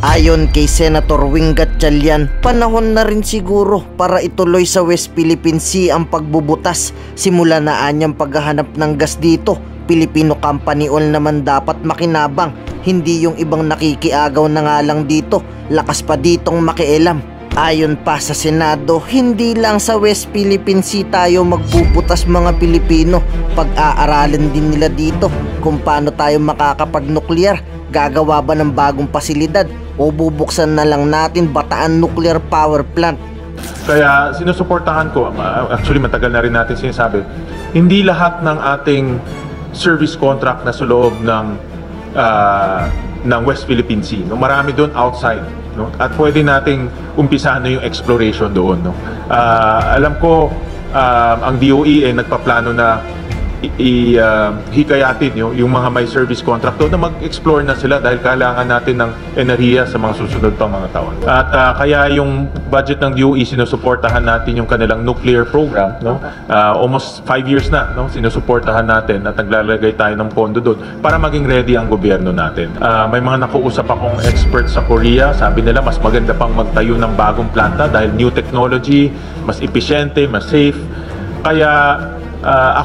Ayon kay Senator Wing Gatchalian, panahon na rin siguro para ituloy sa West Philippine Sea ang pagbubutas. Simula na anyang paghahanap ng gas dito, Filipino company oil naman dapat makinabang, hindi yung ibang nakikiagaw na nga lang dito, lakas pa ditong makialam. Ayon pa sa Senado, hindi lang sa West Philippine Sea tayo magbubutas mga Pilipino. Pag-aaralan din nila dito kung paano tayo makakapag-nuclear. Gagawa ba ng bagong pasilidad o bubuksan na lang natin Bataan Nuclear Power Plant? Kaya sinusuportahan ko, actually matagal na rin natin sinasabi, hindi lahat ng ating service contract na sa loob ng West Philippine Sea. No? Marami doon outside. No? At pwede nating umpisahan na yung exploration doon. No? Alam ko, ang DOE ay nagpaplano na hikayatin yung mga may service contract doon na mag-explore na sila dahil kailangan natin ng enerhiya sa mga susunod pang mga taon. At kaya yung budget ng DOE, sinusuportahan natin yung kanilang nuclear program. No? Almost 5 years na, no? Sinusuportahan natin at naglalagay tayo ng pondo doon para maging ready ang gobyerno natin. May mga nakuusap akong experts sa Korea, sabi nila mas maganda pang magtayo ng bagong planta dahil new technology, mas episyente, mas safe. Kaya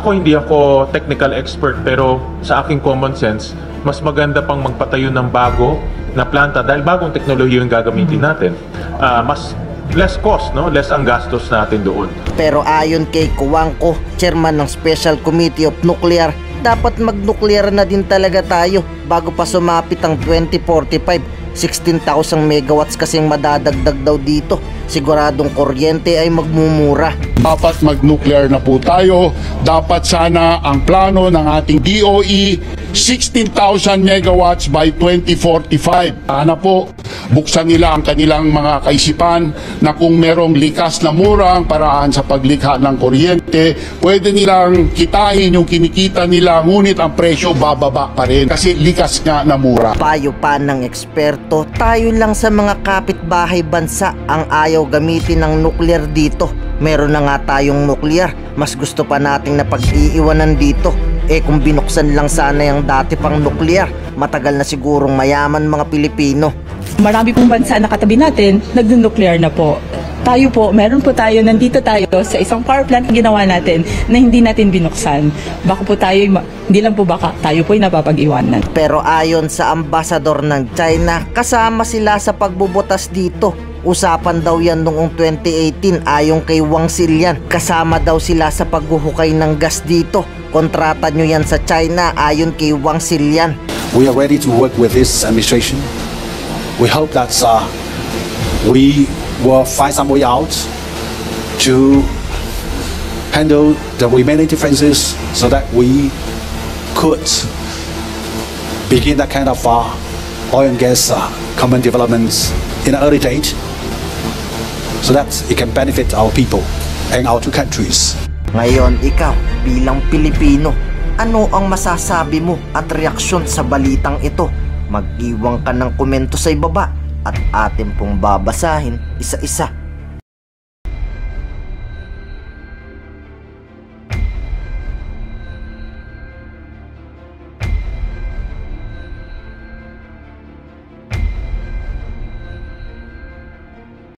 hindi ako technical expert, pero sa aking common sense, mas maganda pang magpatayo ng bago na planta dahil bagong teknolohiya yung gagamitin natin. Mas less cost, no? Less ang gastos natin doon. Pero ayon kay Kuwangko, chairman ng Special Committee of Nuclear, dapat mag-nuclear na din talaga tayo bago pa sumapit ang 2045. 16,000 megawatts kasing madadagdag daw dito. Siguradong kuryente ay magmumura. Dapat mag-nuclear na po tayo. Dapat sana ang plano ng ating DOE 16,000 megawatts by 2045. Sana po buksan nila ang kanilang mga kaisipan na kung merong likas na murang paraan sa paglikha ng kuryente, pwede nilang kitain yung kinikita nila, ngunit ang presyo bababa pa rin kasi likas nga na mura. Payo pa ng eksperto, tayo lang sa mga kapitbahay bansa ang ayaw gamitin ng nuclear dito. Meron na nga tayong nuclear, mas gusto pa nating napag-iiwanan dito. Kung binuksan lang sana yung dati pang nuclear, matagal na sigurong mayaman mga Pilipino. Marami pong bansa na katabi natin, nag-nuclear na po. Tayo po, meron po tayo, nandito tayo sa isang power plant na ginawa natin na hindi natin binuksan. Baka po tayo, hindi lang po baka, tayo po ay napapag-iwanan. Pero ayon sa ambasador ng China, kasama sila sa pagbubutas dito. Usapan daw yan noong 2018 ayon kay Wang Silian. Kasama daw sila sa paghuhukay ng gas dito. Kontrata nyo yan sa China ayon kay Wang Silian. We are ready to work with this administration. We hope that we will find some way out to handle the remaining differences so that we could begin that kind of oil and gas common developments in an early date so that it can benefit our people and our two countries. Ngayon, ikaw bilang Pilipino, ano ang masasabi mo at reaksyon sa balitang ito? Mag-iwan ka ng komento sa ibaba at atin pong babasahin isa-isa.